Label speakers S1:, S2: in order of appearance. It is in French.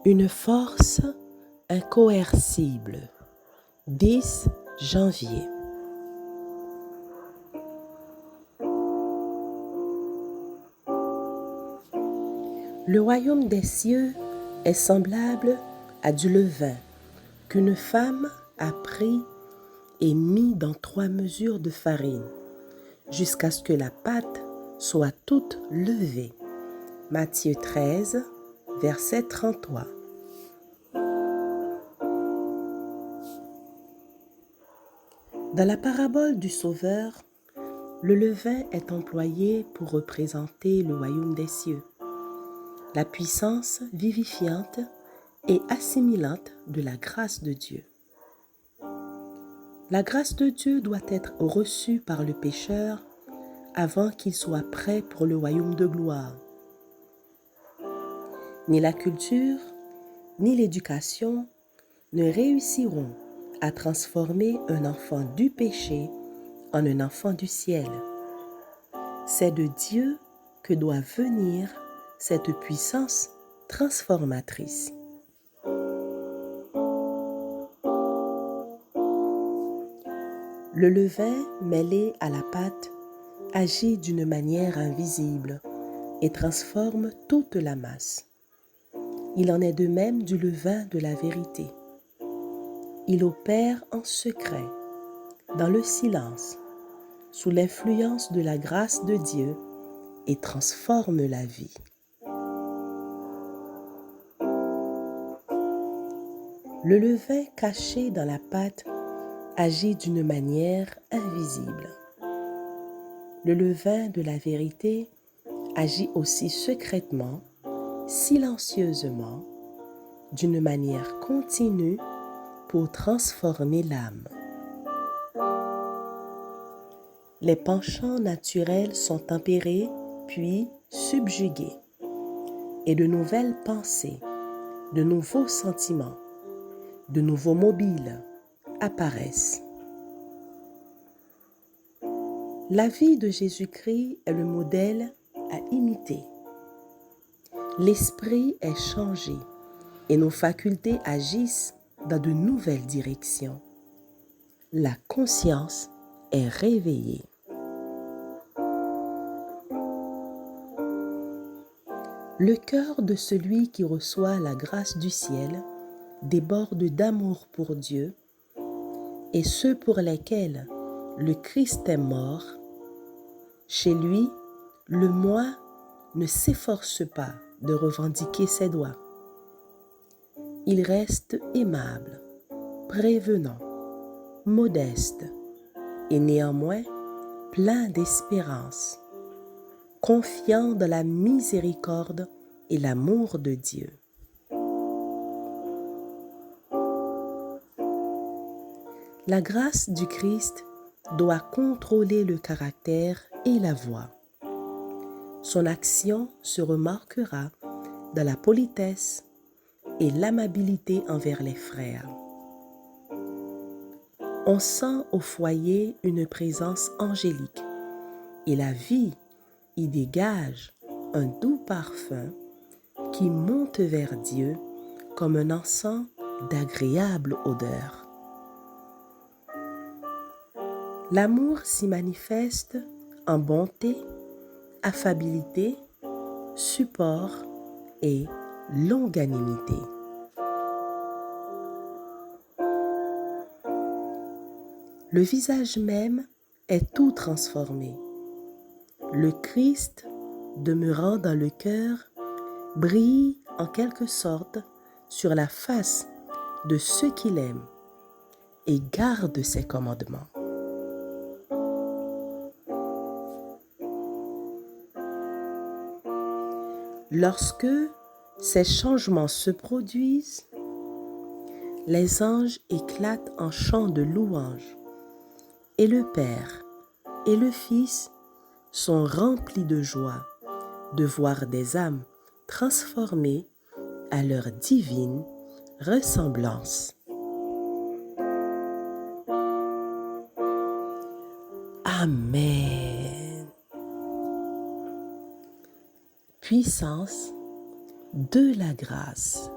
S1: Une force incoercible. 10 janvier. Le royaume des cieux est semblable à du levain qu'une femme a pris et mis dans 3 mesures de farine, jusqu'à ce que la pâte soit toute levée. Matthieu 13, verset 33. Dans la parabole du Sauveur, le levain est employé pour représenter le royaume des cieux, la puissance vivifiante et assimilante de la grâce de Dieu. La grâce de Dieu doit être reçue par le pécheur avant qu'il soit prêt pour le royaume de gloire. Ni la culture, ni l'éducation ne réussiront à transformer un enfant du péché en un enfant du ciel. C'est de Dieu que doit venir cette puissance transformatrice. Le levain mêlé à la pâte agit d'une manière invisible et transforme toute la masse. Il en est de même du levain de la vérité. Il opère en secret, dans le silence, sous l'influence de la grâce de Dieu et transforme la vie. Le levain caché dans la pâte agit d'une manière invisible. Le levain de la vérité agit aussi secrètement, silencieusement, d'une manière continue pour transformer l'âme. Les penchants naturels sont tempérés puis subjugués et de nouvelles pensées, de nouveaux sentiments, de nouveaux mobiles apparaissent. La vie de Jésus-Christ est le modèle à imiter. L'esprit est changé et nos facultés agissent dans de nouvelles directions. La conscience est réveillée. Le cœur de celui qui reçoit la grâce du ciel déborde d'amour pour Dieu et ceux pour lesquels le Christ est mort. Chez lui, le moi ne s'efforce pas de revendiquer ses droits. Il reste aimable, prévenant, modeste et néanmoins plein d'espérance, confiant dans la miséricorde et l'amour de Dieu. La grâce du Christ doit contrôler le caractère et la voix. Son action se remarquera dans la politesse et l'amabilité envers les frères. On sent au foyer une présence angélique et la vie y dégage un doux parfum qui monte vers Dieu comme un encens d'agréable odeur. L'amour s'y manifeste en bonté, affabilité, support et longanimité. Le visage même est tout transformé. Le Christ, demeurant dans le cœur, brille en quelque sorte sur la face de ceux qu'il aime et garde ses commandements. Lorsque ces changements se produisent, les anges éclatent en chants de louange et le Père et le Fils sont remplis de joie de voir des âmes transformées à leur divine ressemblance. Amen. Puissance de la grâce.